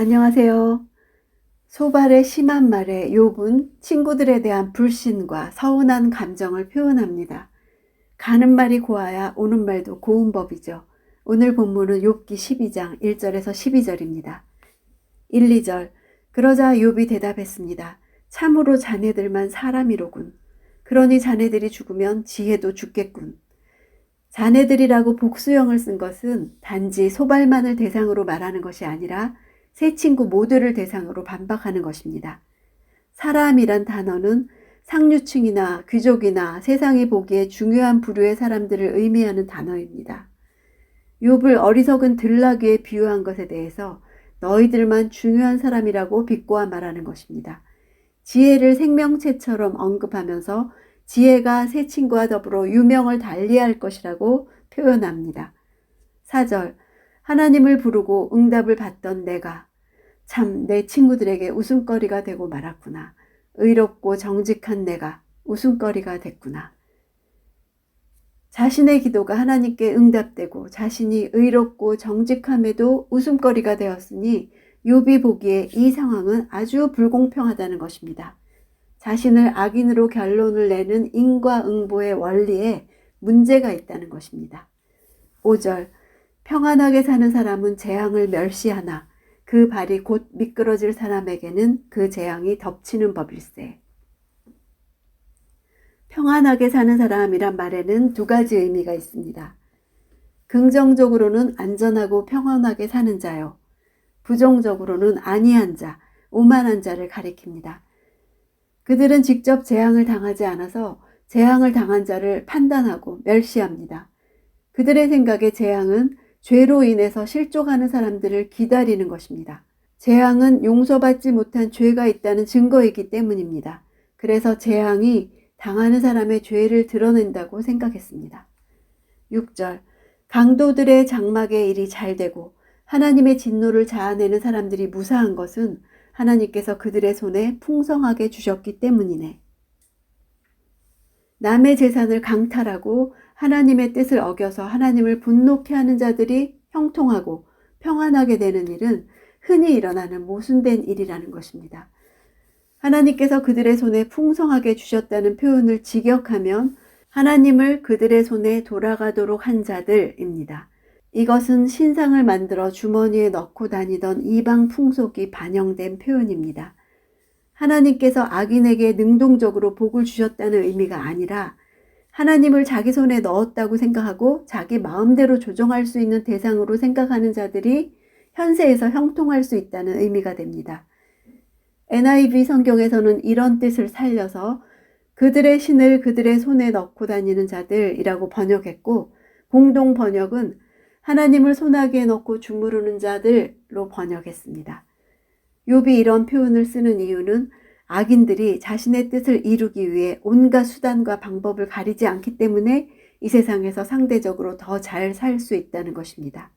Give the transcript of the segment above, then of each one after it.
안녕하세요. 소발의 심한 말에 욥은 친구들에 대한 불신과 서운한 감정을 표현합니다. 가는 말이 고와야 오는 말도 고운 법이죠. 오늘 본문은 욥기 12장 1절에서 12절입니다. 1, 2절. 그러자 욥이 대답했습니다. 참으로 자네들만 사람이로군. 그러니 자네들이 죽으면 지혜도 죽겠군. 자네들이라고 복수형을 쓴 것은 단지 소발만을 대상으로 말하는 것이 아니라 세 친구 모두를 대상으로 반박하는 것입니다. 사람이란 단어는 상류층이나 귀족이나 세상이 보기에 중요한 부류의 사람들을 의미하는 단어입니다. 욥을 어리석은 들나귀에 비유한 것에 대해서 너희들만 중요한 사람이라고 비꼬아 말하는 것입니다. 지혜를 생명체처럼 언급하면서 지혜가 세 친구와 더불어 유명을 달리할 것이라고 표현합니다. 4절. 하나님을 부르고 응답을 받던 내가 참 내 친구들에게 웃음거리가 되고 말았구나. 의롭고 정직한 내가 웃음거리가 됐구나. 자신의 기도가 하나님께 응답되고 자신이 의롭고 정직함에도 웃음거리가 되었으니 욥이 보기에 이 상황은 아주 불공평하다는 것입니다. 자신을 악인으로 결론을 내는 인과응보의 원리에 문제가 있다는 것입니다. 5절. 평안하게 사는 사람은 재앙을 멸시하나 그 발이 곧 미끄러질 사람에게는 그 재앙이 덮치는 법일세. 평안하게 사는 사람이란 말에는 두 가지 의미가 있습니다. 긍정적으로는 안전하고 평안하게 사는 자요. 부정적으로는 안이한 자, 오만한 자를 가리킵니다. 그들은 직접 재앙을 당하지 않아서 재앙을 당한 자를 판단하고 멸시합니다. 그들의 생각에 재앙은 죄로 인해서 실족하는 사람들을 기다리는 것입니다. 재앙은 용서받지 못한 죄가 있다는 증거이기 때문입니다. 그래서 재앙이 당하는 사람의 죄를 드러낸다고 생각했습니다. 6절. 강도들의 장막의 일이 잘 되고 하나님의 진노를 자아내는 사람들이 무사한 것은 하나님께서 그들의 손에 풍성하게 주셨기 때문이네. 남의 재산을 강탈하고 하나님의 뜻을 어겨서 하나님을 분노케 하는 자들이 형통하고 평안하게 되는 일은 흔히 일어나는 모순된 일이라는 것입니다. 하나님께서 그들의 손에 풍성하게 주셨다는 표현을 직역하면 하나님을 그들의 손에 돌아가도록 한 자들입니다. 이것은 신상을 만들어 주머니에 넣고 다니던 이방 풍속이 반영된 표현입니다. 하나님께서 악인에게 능동적으로 복을 주셨다는 의미가 아니라 하나님을 자기 손에 넣었다고 생각하고 자기 마음대로 조정할 수 있는 대상으로 생각하는 자들이 현세에서 형통할 수 있다는 의미가 됩니다. NIV 성경에서는 이런 뜻을 살려서 그들의 신을 그들의 손에 넣고 다니는 자들이라고 번역했고, 공동 번역은 하나님을 손아귀에 넣고 주무르는 자들로 번역했습니다. 욥이 이런 표현을 쓰는 이유는 악인들이 자신의 뜻을 이루기 위해 온갖 수단과 방법을 가리지 않기 때문에 이 세상에서 상대적으로 더 잘 살 수 있다는 것입니다.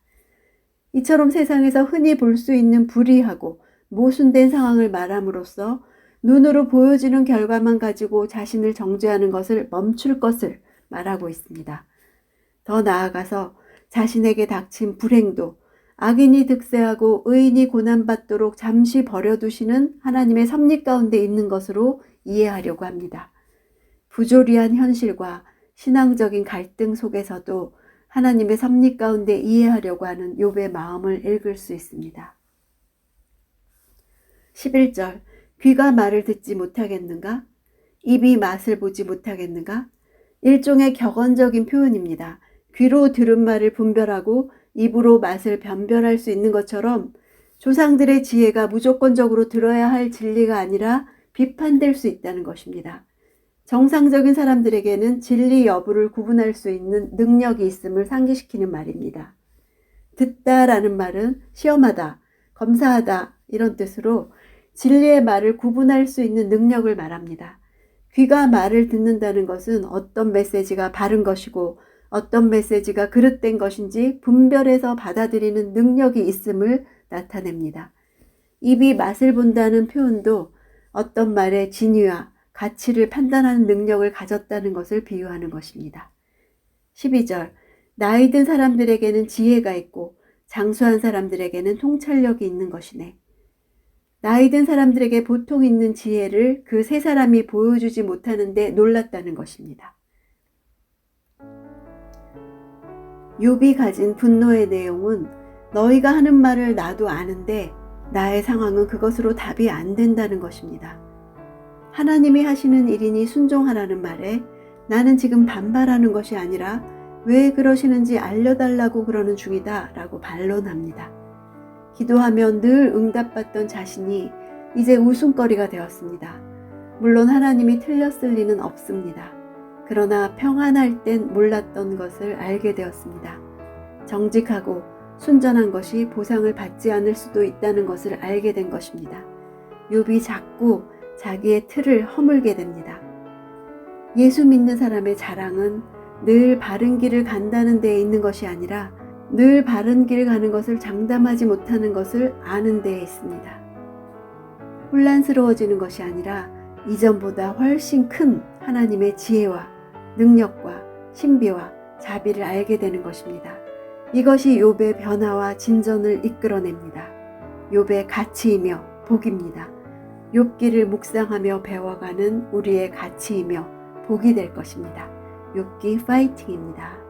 이처럼 세상에서 흔히 볼 수 있는 불의하고 모순된 상황을 말함으로써 눈으로 보여지는 결과만 가지고 자신을 정죄하는 것을 멈출 것을 말하고 있습니다. 더 나아가서 자신에게 닥친 불행도 악인이 득세하고 의인이 고난받도록 잠시 버려두시는 하나님의 섭리 가운데 있는 것으로 이해하려고 합니다. 부조리한 현실과 신앙적인 갈등 속에서도 하나님의 섭리 가운데 이해하려고 하는 욥의 마음을 읽을 수 있습니다. 11절. 귀가 말을 듣지 못하겠는가? 입이 맛을 보지 못하겠는가? 일종의 격언적인 표현입니다. 귀로 들은 말을 분별하고 입으로 맛을 변별할 수 있는 것처럼 조상들의 지혜가 무조건적으로 들어야 할 진리가 아니라 비판될 수 있다는 것입니다. 정상적인 사람들에게는 진리 여부를 구분할 수 있는 능력이 있음을 상기시키는 말입니다. 듣다라는 말은 시험하다, 검사하다 이런 뜻으로 진리의 말을 구분할 수 있는 능력을 말합니다. 귀가 말을 듣는다는 것은 어떤 메시지가 바른 것이고 어떤 메시지가 그릇된 것인지 분별해서 받아들이는 능력이 있음을 나타냅니다. 입이 맛을 본다는 표현도 어떤 말의 진위와 가치를 판단하는 능력을 가졌다는 것을 비유하는 것입니다. 12절. 나이 든 사람들에게는 지혜가 있고 장수한 사람들에게는 통찰력이 있는 것이네. 나이 든 사람들에게 보통 있는 지혜를 그 세 사람이 보여주지 못하는데 놀랐다는 것입니다. 욥이 가진 분노의 내용은 너희가 하는 말을 나도 아는데 나의 상황은 그것으로 답이 안 된다는 것입니다. 하나님이 하시는 일이니 순종하라는 말에 나는 지금 반발하는 것이 아니라 왜 그러시는지 알려달라고 그러는 중이다 라고 반론합니다. 기도하면 늘 응답받던 자신이 이제 웃음거리가 되었습니다. 물론 하나님이 틀렸을 리는 없습니다. 그러나 평안할 땐 몰랐던 것을 알게 되었습니다. 정직하고 순전한 것이 보상을 받지 않을 수도 있다는 것을 알게 된 것입니다. 욥이 자꾸 자기의 틀을 허물게 됩니다. 예수 믿는 사람의 자랑은 늘 바른 길을 간다는 데에 있는 것이 아니라 늘 바른 길 가는 것을 장담하지 못하는 것을 아는 데에 있습니다. 혼란스러워지는 것이 아니라 이전보다 훨씬 큰 하나님의 지혜와 능력과 신비와 자비를 알게 되는 것입니다. 이것이 욥의 변화와 진전을 이끌어냅니다. 욥의 가치이며 복입니다. 욥기를 묵상하며 배워가는 우리의 가치이며 복이 될 것입니다. 욥기 파이팅입니다.